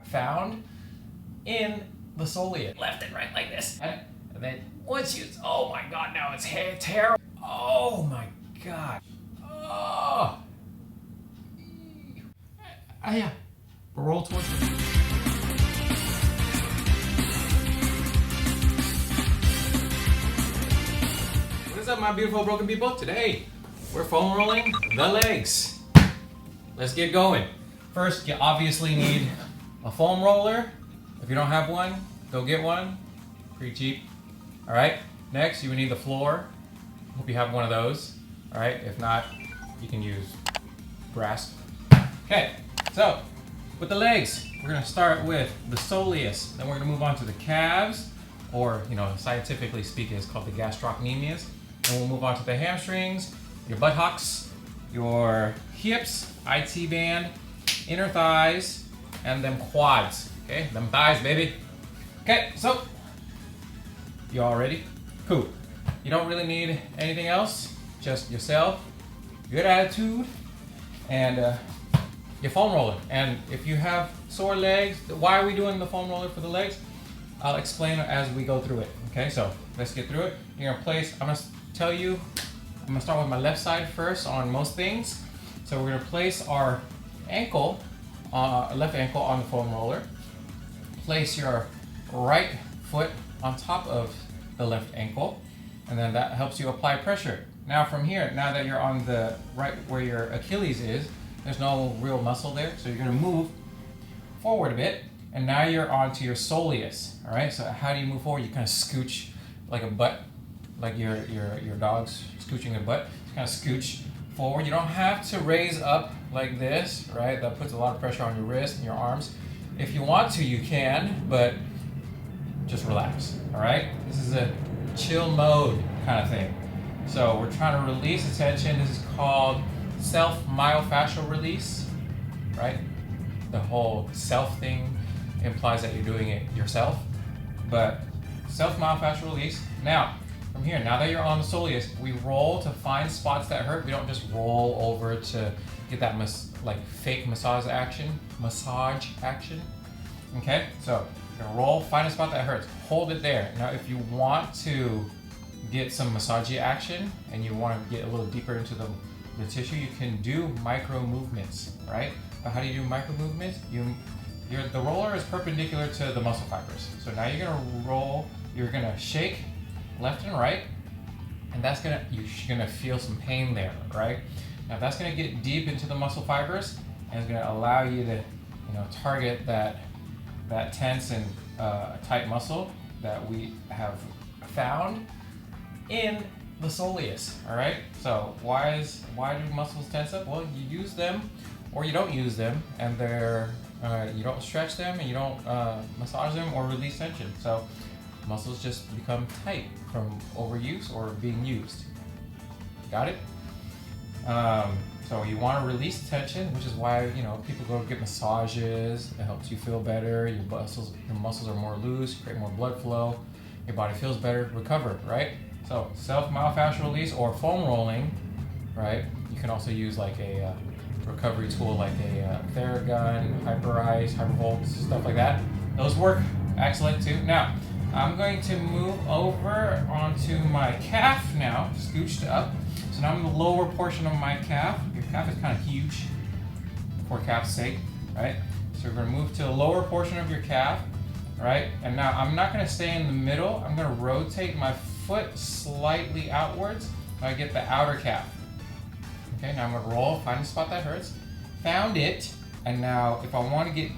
found in the soleus. Left and right like this. And then once you, oh my God, now it's terrible. Oh my God. Oh. Yeah. Roll towards it. What is up, my beautiful broken people? Today, we're foam rolling the legs. Let's get going. First, you obviously need a foam roller. If you don't have one, go get one. Pretty cheap. All right. Next, you would need the floor. Hope you have one of those. All right. If not, you can use grass. Okay. So, with the legs, we're gonna start with the soleus. Then we're gonna move on to the calves, or scientifically speaking, it's called the gastrocnemius. Then we'll move on to the hamstrings, your buttocks, your hips, IT band, inner thighs, and them quads. Okay, them thighs, baby. Okay, so you all ready? Cool. You don't really need anything else, just yourself, good attitude, and your foam roller. And if you have sore legs, why are we doing the foam roller for the legs? I'll explain as we go through it. Okay, so let's get through it. You're gonna place, I'm gonna start with my left side first on most things. So we're gonna place our ankle, left ankle on the foam roller. Place your right foot on top of the left ankle, and then that helps you apply pressure. Now from here, now that you're on the right where your Achilles is, there's no real muscle there, so you're gonna move forward a bit, and now you're onto your soleus. All right, so how do you move forward? You kind of scooch like a butt, like your dog's scooching a butt. You kind of scooch forward. You don't have to raise up like this, right? That puts a lot of pressure on your wrist and your arms. If you want to, you can, but just relax, all right? This is a chill mode kind of thing. So we're trying to release the tension. This is called self-myofascial release, right? The whole self thing implies that you're doing it yourself, but self-myofascial release. Now, from here, now that you're on the soleus, we roll to find spots that hurt. We don't just roll over to get that fake massage action. Okay, so you're gonna roll, find a spot that hurts, hold it there. Now, if you want to get some massagey action and you want to get a little deeper into the tissue, you can do micro movements, right? But how do you do micro movements? The roller is perpendicular to the muscle fibers. So now you're gonna roll, you're gonna shake left and right, and you're gonna feel some pain there, right? Now that's gonna get deep into the muscle fibers, and it's gonna allow you to, target that tense and tight muscle that we have found in the soleus. All right. So why do muscles tense up? Well, you use them, or you don't use them, and you don't stretch them, and you don't massage them or release tension. So muscles just become tight from overuse or being used. Got it? So you want to release tension, which is why people go get massages. It helps you feel better. Your muscles are more loose, create more blood flow. Your body feels better, recover, right? So self-myofascial release or foam rolling, right? You can also use like a recovery tool like a Theragun, Hyperice, Hypervolt, stuff like that. Those work excellent too. Now, I'm going to move over onto my calf now, scooched up. So now I'm in the lower portion of my calf. Your calf is kind of huge for calf's sake, right? So we're going to move to the lower portion of your calf, right? And now I'm not going to stay in the middle. I'm going to rotate my foot slightly outwards. I get the outer calf. Okay, now I'm going to roll, find the spot that hurts. Found it. And now if I want to get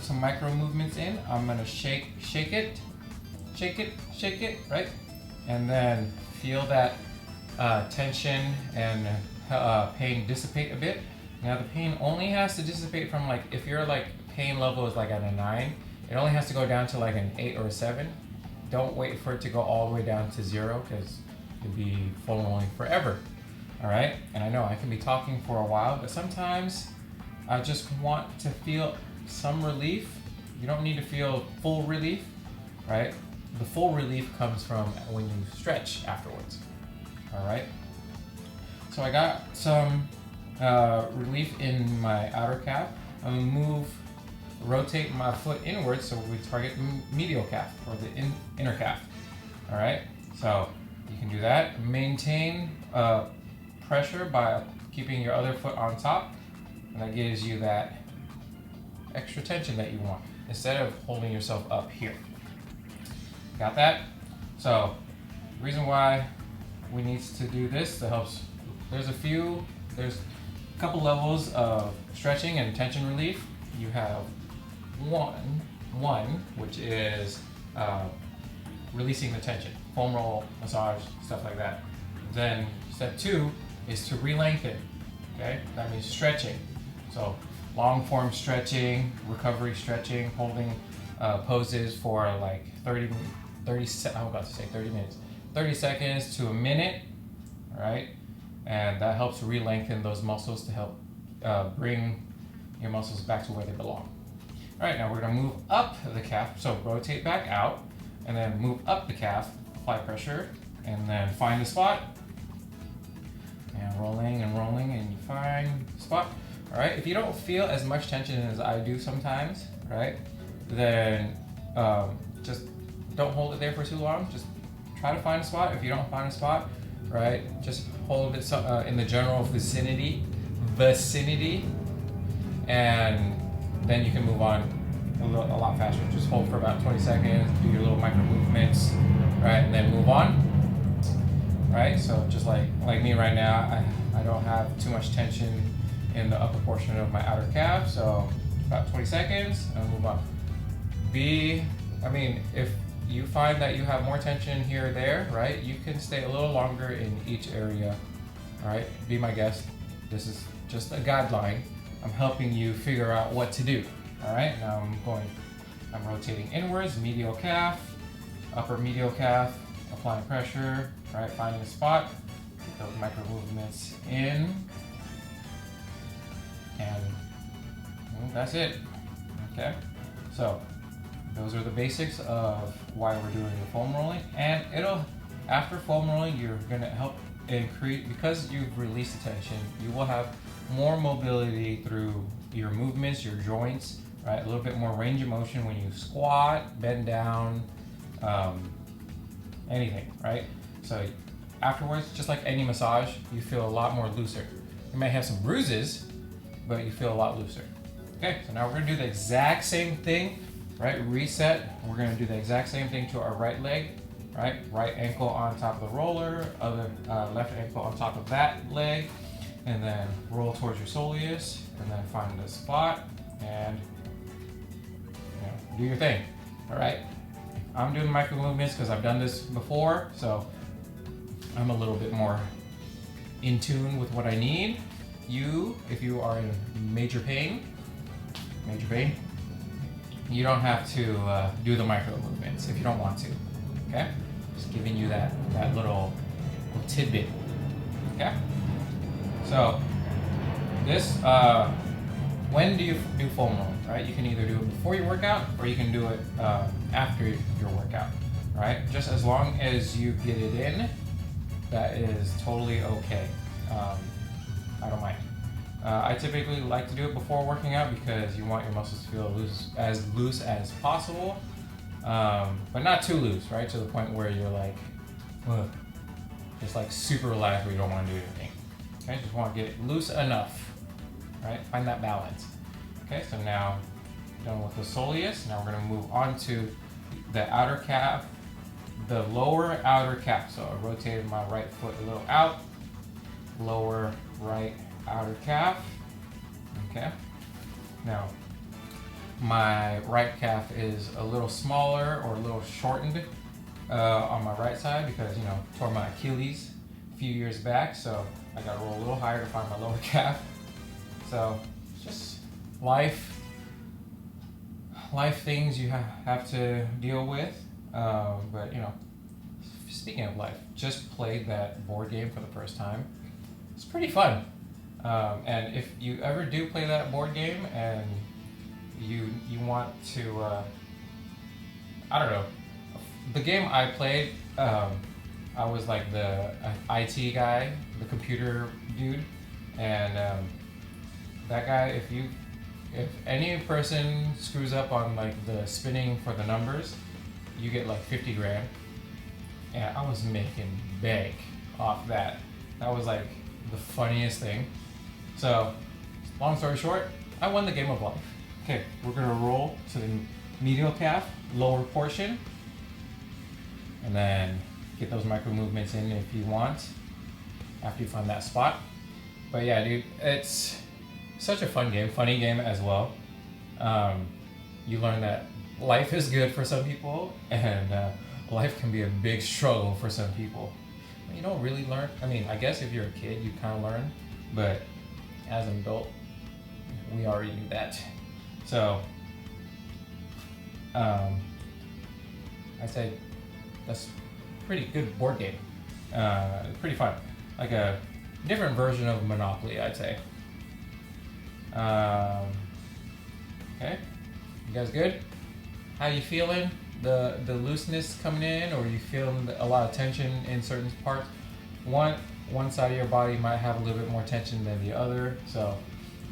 some micro movements in, I'm going to shake it, right? And then feel that tension and pain dissipate a bit. Now the pain only has to dissipate from if your pain level is at a 9, it only has to go down to an 8 or a 7. Don't wait for it to go all the way down to 0, because you'll be foam rolling forever. All right, and I know I can be talking for a while, but sometimes I just want to feel some relief. You don't need to feel full relief, right? The full relief comes from when you stretch afterwards. All right. So I got some relief in my outer calf. I'm gonna move rotate my foot inwards so we target the medial calf or the inner calf. All right, so you can do that. Maintain pressure by keeping your other foot on top, and that gives you that extra tension that you want instead of holding yourself up here. Got that? So the reason why we need to do this to help, there's a couple levels of stretching and tension relief. You have one which is releasing the tension, foam roll, massage, stuff like that. Then step 2 is to re-lengthen. Okay, that means stretching. So long form stretching, recovery stretching, holding poses for like 30 minutes, 30 seconds to a minute. All right, and that helps re-lengthen those muscles to help bring your muscles back to where they belong. All right, now we're gonna move up the calf. So rotate back out and then move up the calf, apply pressure, and then find the spot. And rolling and you find the spot. All right, if you don't feel as much tension as I do sometimes, right, then just don't hold it there for too long. Just try to find a spot. If you don't find a spot, right, just hold it in the general vicinity, and then you can move on a lot faster. Just hold for about 20 seconds, do your little micro movements, right, and then move on. Right, so just like me right now, I don't have too much tension in the upper portion of my outer calf, so about 20 seconds and move on. If you find that you have more tension here or there, right, you can stay a little longer in each area. All right, be my guest. This is just a guideline. I'm helping you figure out what to do. All right, now I'm rotating inwards, medial calf, upper medial calf, applying pressure, right, finding a spot, get those micro movements in, and that's it. Okay, so those are the basics of why we're doing the foam rolling, and after foam rolling, you're gonna help increase, because you've released the tension, you will have more mobility through your movements, your joints, right, a little bit more range of motion when you squat, bend down, anything, right? So afterwards, just like any massage, you feel a lot more looser. You may have some bruises, but you feel a lot looser. Okay, so now we're gonna do the exact same thing, right? Reset, we're gonna do the exact same thing to our right leg, right? Right ankle on top of the roller, left ankle on top of that leg, and then roll towards your soleus, and then find the spot, and do your thing, all right? I'm doing micro movements because I've done this before, so I'm a little bit more in tune with what I need. If you are in major pain, you don't have to do the micro movements if you don't want to, okay? Just giving you that little tidbit, okay? So this, when do you do foam roll, right? You can either do it before your workout or you can do it after your workout, right? Just as long as you get it in, that is totally okay. I don't mind. I typically like to do it before working out because you want your muscles to feel as loose as possible, but not too loose, right? To the point where you're like, just like super relaxed where you don't want to do anything. Okay, just want to get it loose enough, right? Find that balance. Okay, so now done with the soleus. Now we're going to move on to the outer calf, the lower outer calf. So I rotated my right foot a little out, lower right outer calf. Okay, now my right calf is a little smaller or a little shortened on my right side because, tore my Achilles a few years back, so I got to roll a little higher to find my lower calf. So it's just life things you have to deal with. But speaking of life, just played that board game for the first time. It's pretty fun. And if you ever do play that board game and you want to, I don't know, the game I played, I was like the IT guy, the computer dude, and that guy, if you if any person screws up on like the spinning for the numbers, you get like 50 grand. And I was making bank off that. That was like the funniest thing. So, long story short, I won the game of life. Okay, we're gonna roll to the medial calf, lower portion, and then get those micro movements in if you want, after you find that spot. But yeah, dude, it's such a fun game, funny game as well. You learn that life is good for some people, and life can be a big struggle for some people. You don't really learn. I mean, I guess if you're a kid, you kind of learn, but as an adult, we already knew that. So, I'd say that's a pretty good board game. Pretty fun. Like a different version of Monopoly, I'd say. Okay, you guys good? How you feeling? The looseness coming in, or you feeling a lot of tension in certain parts? One side of your body might have a little bit more tension than the other, so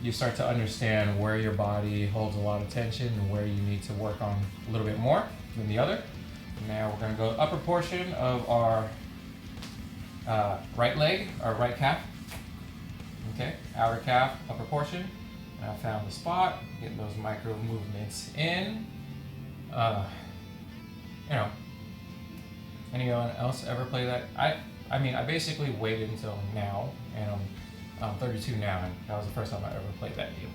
you start to understand where your body holds a lot of tension and where you need to work on a little bit more than the other. Now we're going to go upper portion of our right leg, our right calf. Okay, outer calf, upper portion. And I found the spot, getting those micro movements in. You know, anyone else ever play that? I mean, I basically waited until now, and I'm 32 now, and that was the first time I ever played that game.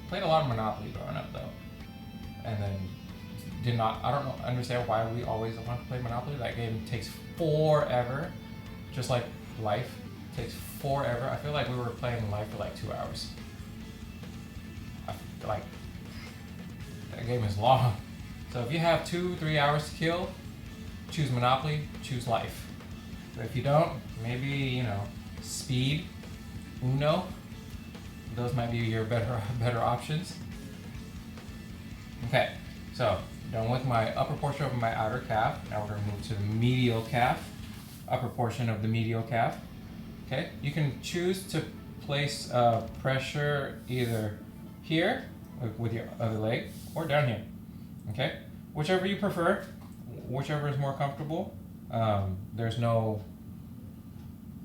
Played a lot of Monopoly growing up though, and then I don't understand why we always want to play Monopoly. That game takes forever, just like life takes forever. I feel like we were playing life for like 2 hours. I feel like that game is long. So if you have 2-3 hours to kill, choose Monopoly, choose life. But if you don't, maybe, you know, speed, Uno, those might be your better options. Okay, so done with my upper portion of my outer calf. Now we're gonna move to the medial calf, upper portion of the medial calf. Okay, you can choose to place pressure either here with your other leg or down here. Okay, whichever you prefer, whichever is more comfortable. There's no,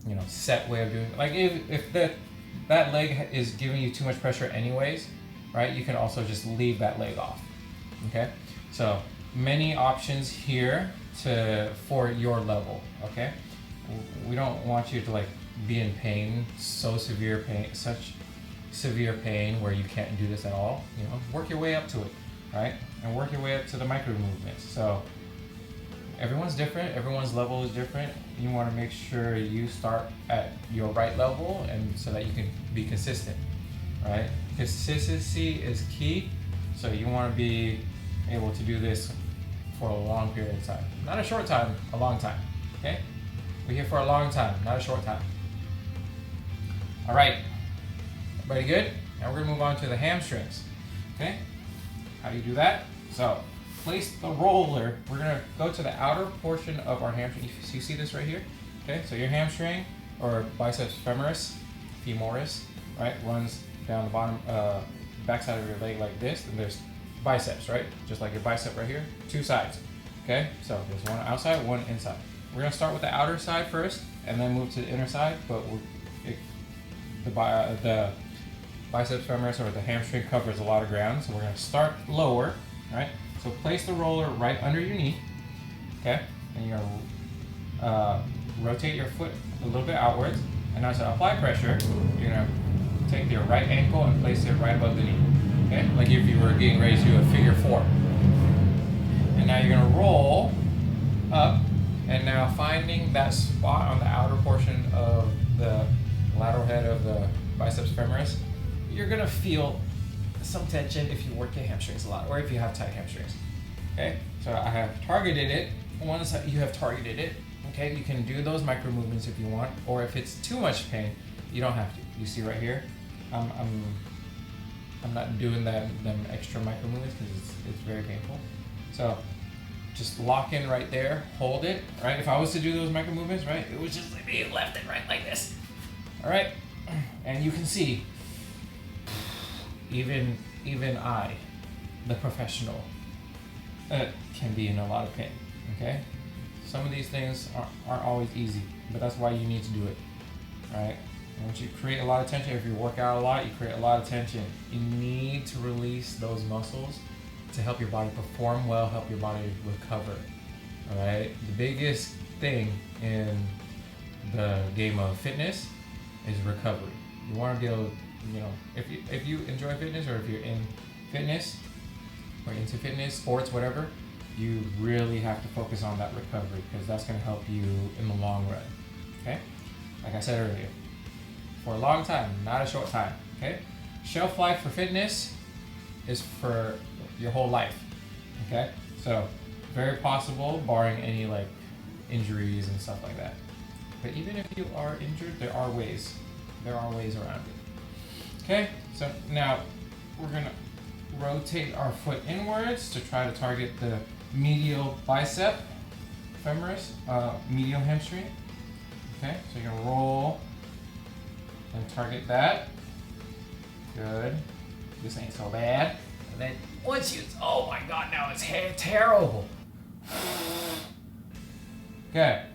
you know, set way of doing it. Like if that leg is giving you too much pressure anyways, right? You can also just leave that leg off. Okay, so many options here for your level. Okay, we don't want you to like be in pain, such severe pain where you can't do this at all. You know, work your way up to it, right? And work your way up to the micro movements. So everyone's different, everyone's level is different. You want to make sure you start at your right level, and so that you can be consistent, right? Consistency is key. So you want to be able to do this for a long period of time. Not a short time, a long time, okay? We're here for a long time, not a short time. All right, everybody good? Now we're gonna move on to the hamstrings, okay? How do you do that? So, place the roller. We're gonna go to the outer portion of our hamstring. You see this right here? Okay, so your hamstring, or biceps femoris, right, runs down the bottom, backside of your leg like this, and there's biceps, right? Just like your bicep right here, 2 sides. Okay, so there's one outside, one inside. We're gonna start with the outer side first, and then move to the inner side, but the biceps femoris, or the hamstring, covers a lot of ground, so we're gonna start lower, right? So place the roller right under your knee, okay? And you're gonna rotate your foot a little bit outwards, and now to apply pressure, you're gonna take your right ankle and place it right above the knee, okay? Like if you were getting ready to do a figure 4. And now you're gonna roll up, and now finding that spot on the outer portion of the lateral head of the biceps femoris, you're gonna feel some tension if you work your hamstrings a lot, or if you have tight hamstrings. Okay, so I have targeted it. Once you have targeted it, okay, you can do those micro movements if you want, or if it's too much pain, you don't have to. You see right here, I'm not doing them extra micro movements because it's very painful. So just lock in right there, hold it, right? If I was to do those micro movements, right, it was just like being left and right like this. All right, and you can see, even even I, the professional, can be in a lot of pain. Okay, some of these things aren't always easy, but that's why you need to do it. Right? And once you create a lot of tension, if you work out a lot, you create a lot of tension. You need to release those muscles to help your body perform well, help your body recover. All right. The biggest thing in the game of fitness is recovery. You want to be able, if you enjoy fitness, or if you're in fitness or into fitness, sports, whatever, you really have to focus on that recovery, because that's going to help you in the long run. Okay? Like I said earlier, for a long time, not a short time. Okay? Shelf life for fitness is for your whole life. Okay? So, very possible, barring any like injuries and stuff like that. But even if you are injured, there are ways. There are ways around it. Okay? So now we're gonna rotate our foot inwards to try to target the medial bicep femoris, medial hamstring. Okay, so you're gonna roll and target that. Good. This ain't so bad. And then once you, oh my God, now it's terrible. Okay.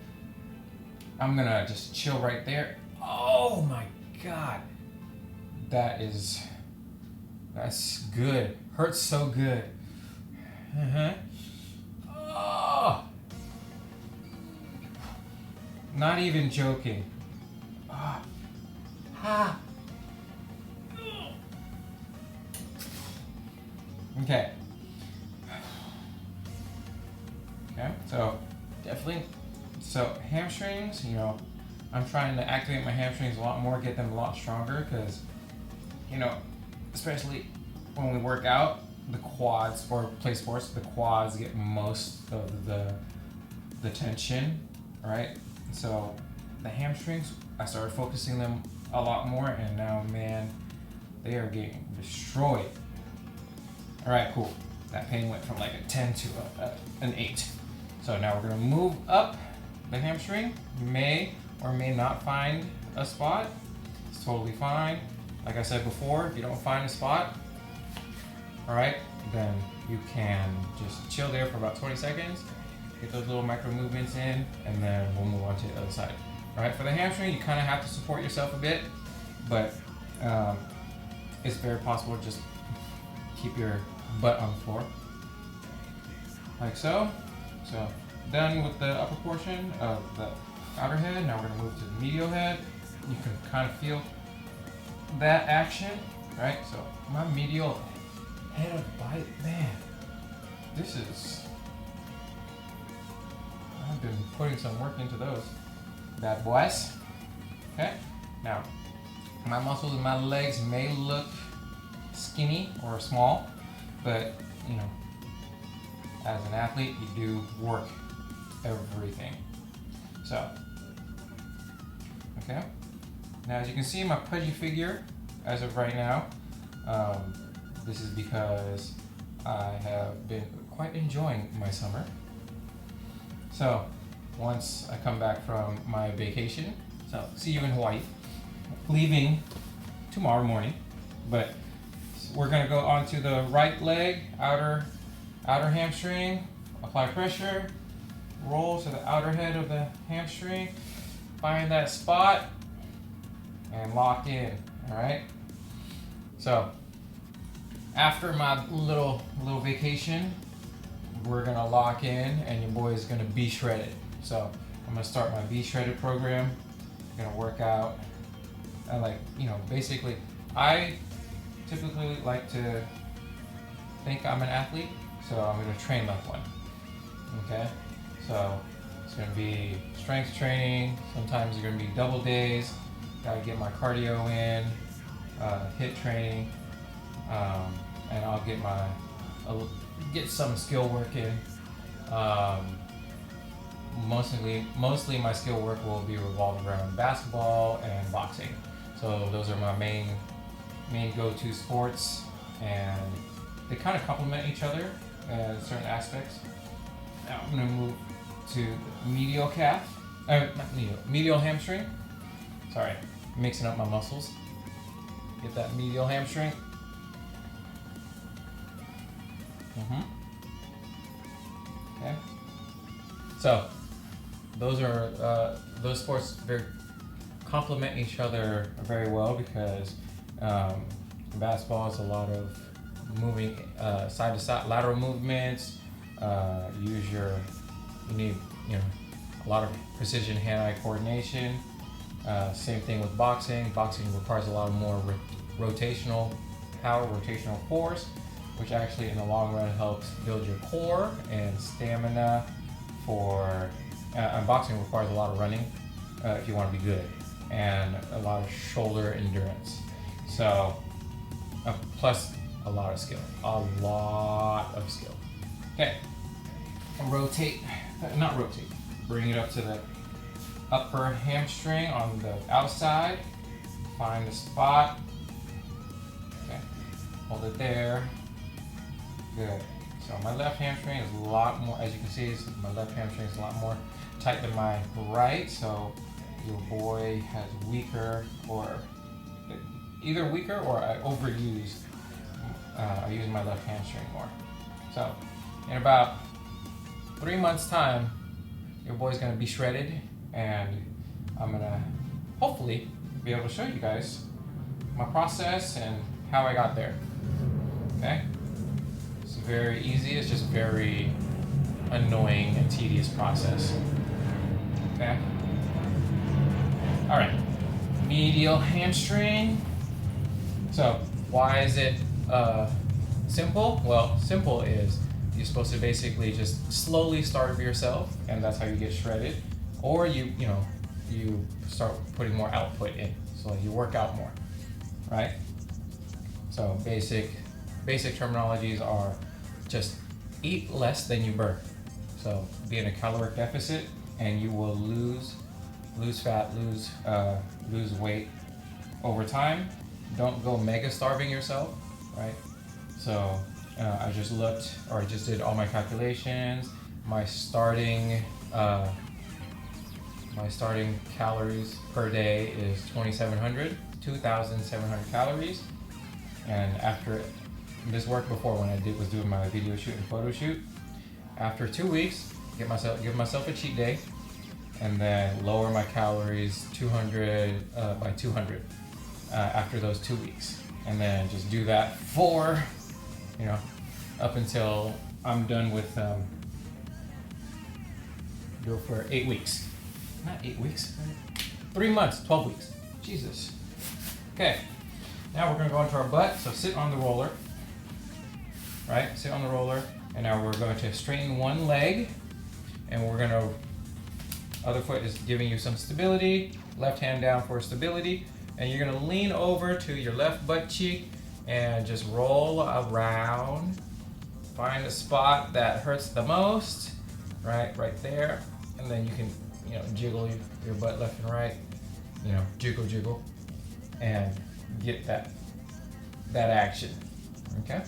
I'm gonna just chill right there. Oh my God. That's good. Hurts so good. Oh. Not even joking. Okay. Okay, so definitely. So hamstrings, I'm trying to activate my hamstrings a lot more, get them a lot stronger, because, especially when we work out, the quads, or play sports, the quads get most of the tension, right? So the hamstrings, I started focusing them a lot more, and now, man, they are getting destroyed. All right, cool. That pain went from like a 10 to an 8. So now we're gonna move up the hamstring. You may or may not find a spot. It's totally fine. Like I said before, if you don't find a spot, all right, then you can just chill there for about 20 seconds, get those little micro movements in, and then we'll move on to the other side. All right, for the hamstring, you kind of have to support yourself a bit, but it's very possible to just keep your butt on the floor, like so. So done with the upper portion of the outer head. Now we're gonna move to the medial head. You can kind of feel that action, right? So my medial head of bite, man, I've been putting some work into those bad boys. Okay, now my muscles in my legs may look skinny or small, but as an athlete, you do work everything. So, okay. Now, as you can see, my pudgy figure, as of right now, this is because I have been quite enjoying my summer. So, once I come back from my vacation, so see you in Hawaii, leaving tomorrow morning, but we're gonna go onto the right leg, outer hamstring, apply pressure, roll to the outer head of the hamstring, find that spot, and lock in, all right? So, after my little vacation, we're gonna lock in, and your boy is gonna be shredded. So, I'm gonna start my Be Shredded program. I'm gonna work out, and basically, I typically like to think I'm an athlete, so I'm going to train like one. Okay? So it's going to be strength training. Sometimes you're going to be double days. Got to get my cardio in, HIIT training, and I'll get some skill work in. Mostly my skill work will be revolved around basketball and boxing. So those are my main go-to sports, and they kind of complement each other in certain aspects. Now I'm going to move to medial calf, medial hamstring. Sorry, mixing up my muscles. Get that medial hamstring. Okay. So those sports very complement each other very well because basketball is a lot of moving side to side, lateral movements. You need a lot of precision hand-eye coordination. Same thing with boxing. Boxing requires a lot more rotational power, rotational force, which actually in the long run helps build your core and stamina and boxing requires a lot of running if you want to be good, and a lot of shoulder endurance. So, plus a lot of skill. Okay, bring it up to the upper hamstring on the outside. Find the spot. Okay, hold it there. Good. So my left hamstring is a lot more, as you can see, my left hamstring is a lot more tight than my right. So your boy has either weaker or I overuse. I use my left hamstring more. So in about 3 months' time, your boy's gonna be shredded, and I'm gonna hopefully be able to show you guys my process and how I got there. Okay? It's very easy, it's just very annoying and tedious process. Okay? Alright. Medial hamstring. So why is it simple? Well, simple is you're supposed to basically just slowly starve yourself, and that's how you get shredded. Or you start putting more output in, so you work out more, right? So basic terminologies are just eat less than you burn. So be in a caloric deficit, and you will lose fat, lose weight over time. Don't go mega starving yourself, right? So I just did all my calculations. My starting calories per day is 2,700 calories. And after this worked before when I was doing my video shoot and photo shoot. After 2 weeks, give myself a cheat day, and then lower my calories by 200 after those 2 weeks, and then just do that for up until I'm done with do it for 8 weeks. Not 8 weeks. 3 months, 12 weeks. Jesus. Okay. Now we're gonna go into our butt. So sit on the roller. Right? Sit on the roller. And now we're going to straighten one leg. And other foot is giving you some stability. Left hand down for stability. And you're gonna lean over to your left butt cheek and just roll around. Find the spot that hurts the most. Right there. And then you can, jiggle your butt left and right. Jiggle. And get that action. Okay?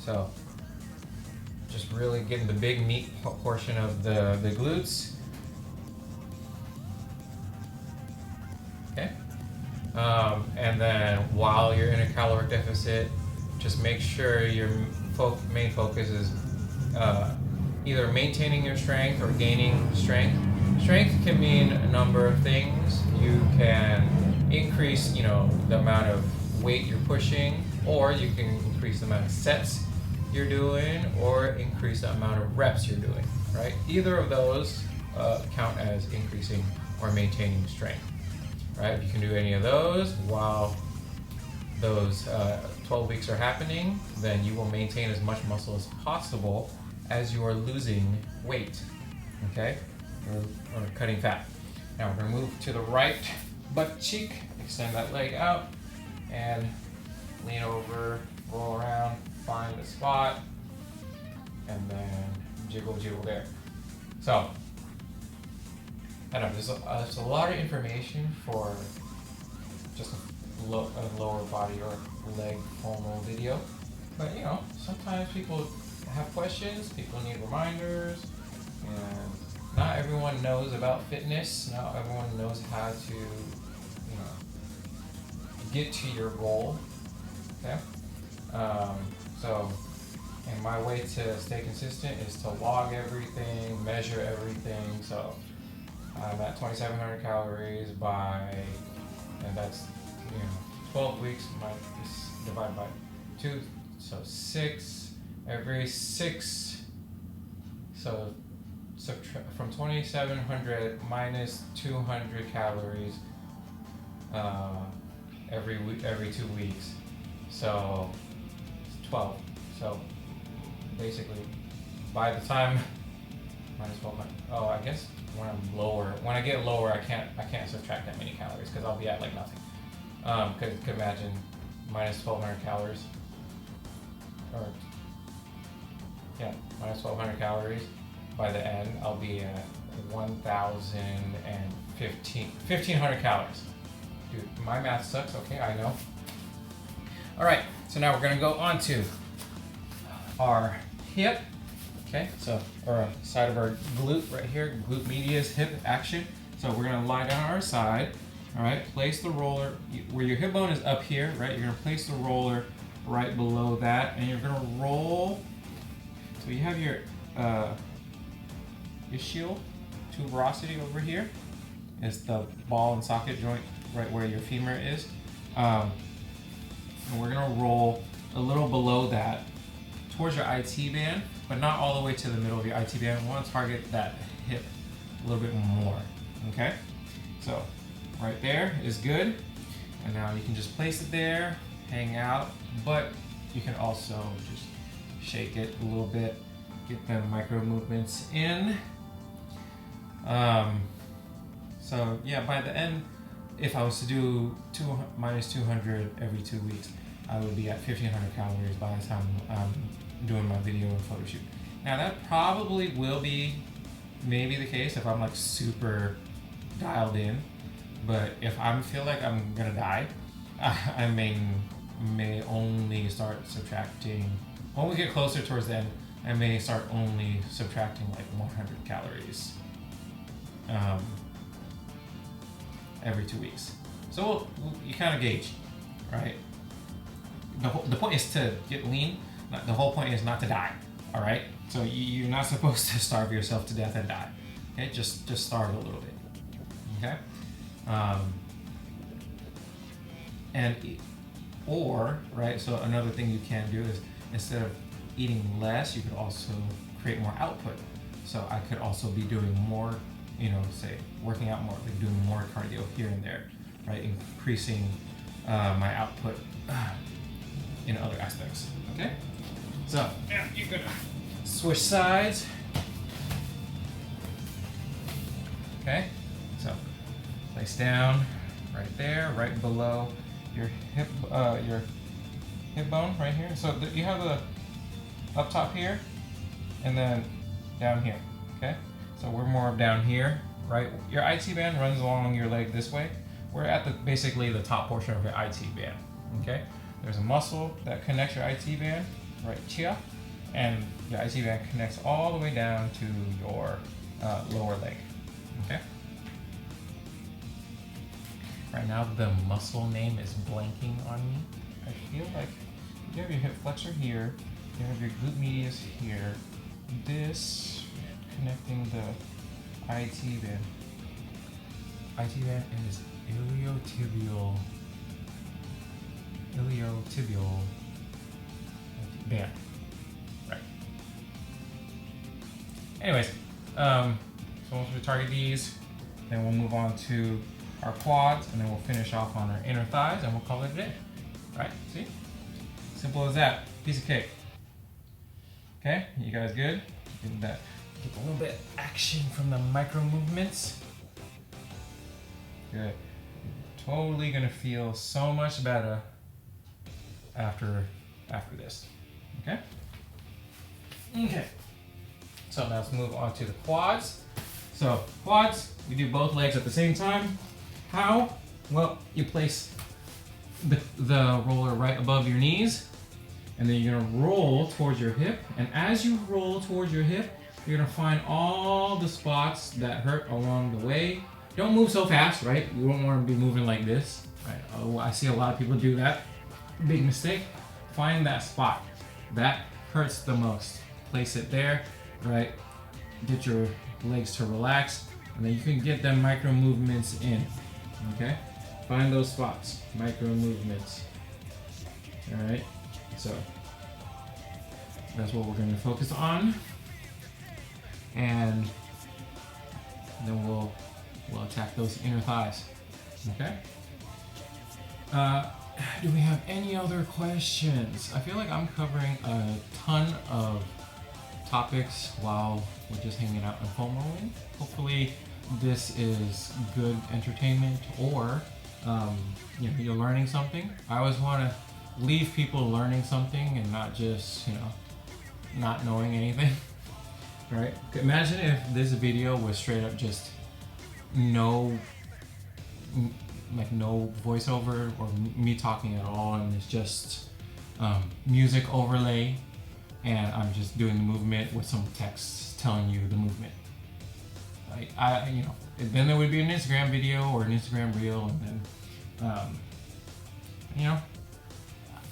So just really getting the big meat portion of the glutes. Okay? And then while you're in a caloric deficit, just make sure your main focus is either maintaining your strength or gaining strength. Strength can mean a number of things. You can increase, the amount of weight you're pushing, or you can increase the amount of sets you're doing, or increase the amount of reps you're doing, right? Either of those count as increasing or maintaining strength, right? If you can do any of those while those 12 weeks are happening, then you will maintain as much muscle as possible as you are losing weight, okay? Or cutting fat. Now we're gonna move to the right butt cheek, extend that leg out, and lean over, roll around, find the spot, and then jiggle there. So, I know there's a lot of information for just a lower body or leg formal video, but sometimes people have questions, people need reminders, and not everyone knows about fitness. Not everyone knows how to, get to your goal. Okay. So, and my way to stay consistent is to log everything, measure everything. So I'm at 2,700 calories and that's 12 weeks. Divided by 2, so 6. Every 6. So subtract from 2,700 minus 200 calories every 2 weeks. So it's 12. So basically, by the time minus 1,200. Oh, I guess when I'm lower, when I get lower, I can't subtract that many calories because I'll be at like nothing. Because you could imagine minus 1,200 calories, or yeah, minus 1,200 calories. By the end, I'll be at 1,500 calories. Dude, my math sucks. Okay, I know. All right, so now we're gonna go on to our hip. Okay, so or side of our glute right here, glute medius hip action. So we're gonna lie down on our side. All right, place the roller where your hip bone is up here, right? You're gonna place the roller right below that, and you're gonna roll. So you have your ischial tuberosity over here. It's the ball and socket joint right where your femur is. And we're gonna roll a little below that towards your IT band, but not all the way to the middle of your IT band. We want to target that hip a little bit more, okay? So right there is good. And now you can just place it there, hang out, but you can also just shake it a little bit, get them micro movements in. So yeah, by the end, if I was to do minus 200 every 2 weeks, I would be at 1,500 calories by the time I'm doing my video and photo shoot. Now that probably will be maybe the case if I'm like super dialed in, but if I feel like I'm gonna die, I may only start subtracting. When we get closer towards the end, I may start only subtracting like 100 calories every 2 weeks. So you kind of gauge, right? The point is to get lean. The whole point is not to die, all right? So you're not supposed to starve yourself to death and die, okay? Just starve a little bit, okay? Right, so another thing you can do is instead of eating less, you could also create more output. So I could also be doing more, say working out more, like doing more cardio here and there, right? Increasing my output in other aspects, okay? So yeah, you're gonna switch sides. Okay, so place down right there, right below your hip bone right here. So you have the up top here, and then down here. Okay, so we're more down here, right? Your IT band runs along your leg this way. We're at basically the top portion of your IT band. Okay, there's a muscle that connects your IT band right here, and your IT band connects all the way down to your lower leg. Okay. Right now the muscle name is blanking on me. I feel like you have your hip flexor here, you have your glute medius here, this connecting the IT band. IT band is iliotibial band. Right. Anyways, so once we target these, then we'll move on to our quads, and then we'll finish off on our inner thighs, and we'll call it a day. Right? See? Simple as that. Piece of cake. Okay? You guys good? Get a little bit action from the micro movements. Good. You're totally gonna feel so much better after this. Okay? Okay. So now let's move on to the quads. So quads, we do both legs at the same time. How? Well, you place the roller right above your knees, and then you're gonna roll towards your hip. And as you roll towards your hip, you're gonna find all the spots that hurt along the way. Don't move so fast, right? You won't want to be moving like this, right? Oh, I see a lot of people do that. Big mistake. Find that spot. That hurts the most. Place it there, right? Get your legs to relax, and then you can get them micro movements in, okay? Find those spots, micro movements, all right? So that's what we're gonna focus on, and then we'll attack those inner thighs, okay? Do we have any other questions? I feel like I'm covering a ton of topics while we're just hanging out and foam rolling. Hopefully this is good entertainment, or you're learning something. I always want to leave people learning something and not just not knowing anything. Right? Imagine if this video was straight up just no voiceover or me talking at all, and it's just music overlay, and I'm just doing the movement with some text telling you the movement. Like then there would be an Instagram video or an Instagram reel, and then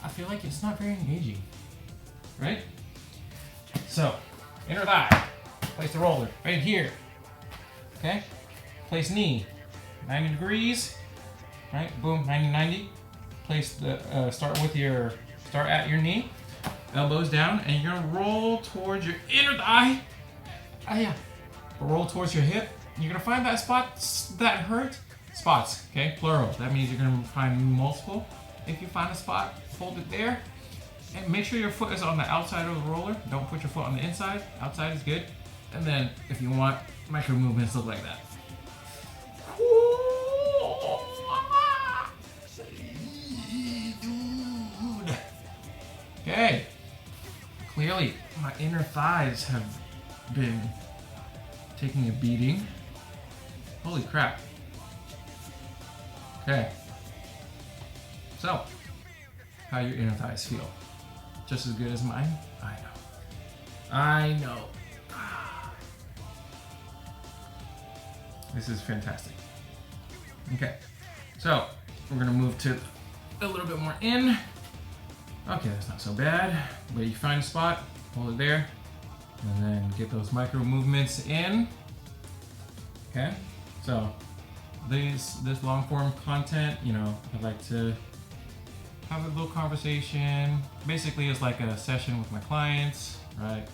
I feel like it's not very engaging, right? So inner thigh, place the roller right here. Okay, place knee 90 degrees. Right, boom, 90. Place the start at your knee, elbows down, and you're gonna roll towards your inner thigh. Roll towards your hip. You're gonna find that spot that hurt. Spots, okay, plural. That means you're gonna find multiple. If you find a spot, hold it there, and make sure your foot is on the outside of the roller. Don't put your foot on the inside. Outside is good. And then, if you want, micro movements look like that. Okay, clearly my inner thighs have been taking a beating. Holy crap. Okay, so how your inner thighs feel? Just as good as mine? I know. This is fantastic. Okay, so we're gonna move to a little bit more in. Okay, that's not so bad, but you find a spot, hold it there, and then get those micro movements in. Okay, so this long form content, I like to have a little conversation. Basically, it's like a session with my clients, right?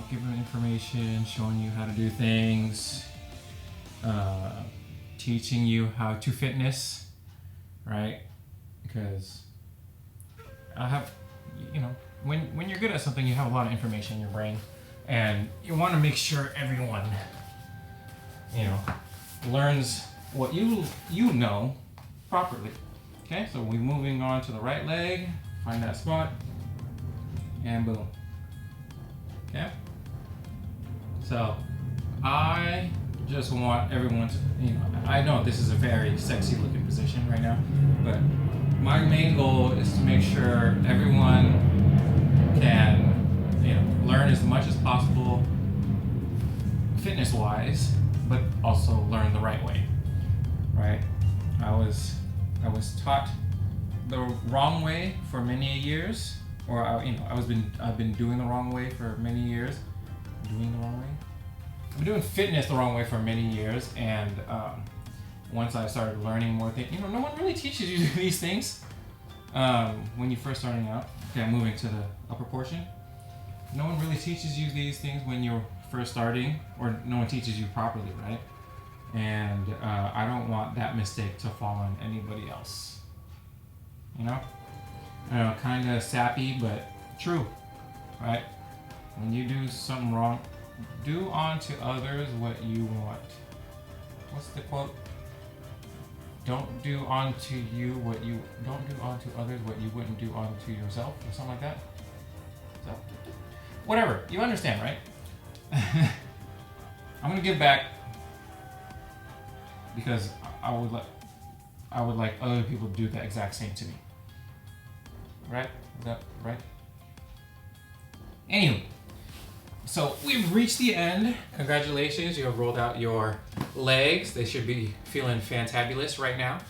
Giving them information, showing you how to do things, teaching you how to fitness, right? Because I have, when you're good at something, you have a lot of information in your brain, and you want to make sure everyone, learns what you know properly. Okay, so we're moving on to the right leg. Find that spot, and boom. Okay. So I just want everyone to, I know this is a very sexy looking position right now, but my main goal is to make sure everyone can, learn as much as possible fitness-wise, but also learn the right way, right? I was taught the wrong way for many years, or I've been doing the wrong way for many years. I've been doing fitness the wrong way for many years, and once I started learning more things, no one really teaches you these things when you're first starting out. Okay, I'm moving to the upper portion. No one really teaches you these things when you're first starting, or no one teaches you properly, right? And I don't want that mistake to fall on anybody else. Kind of sappy, but true, right? When you do something wrong, do unto others what you want. What's the quote? Don't do unto others what you wouldn't do unto yourself, or something like that. So, whatever, you understand, right? I'm gonna give back because I would like other people to do the exact same to me. Right? Is that right? Anyway, so we've reached the end. Congratulations, you have rolled out your legs. They should be feeling fantabulous right now.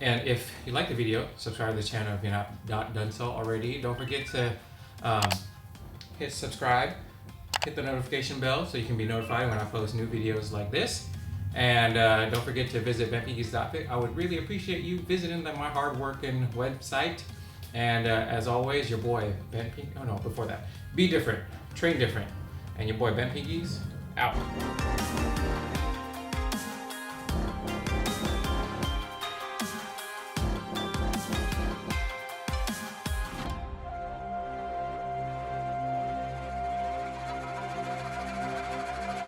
And if you like the video, subscribe to the channel if you're not done so already. Don't forget to hit subscribe, hit the notification bell so you can be notified when I post new videos like this. And don't forget to visit Bentpinkeez.fit. I would really appreciate you visiting my hard-working website. And as always, your boy Bentpinkeez. Oh no, before that, be different, train different, and your boy Bentpinkeez out.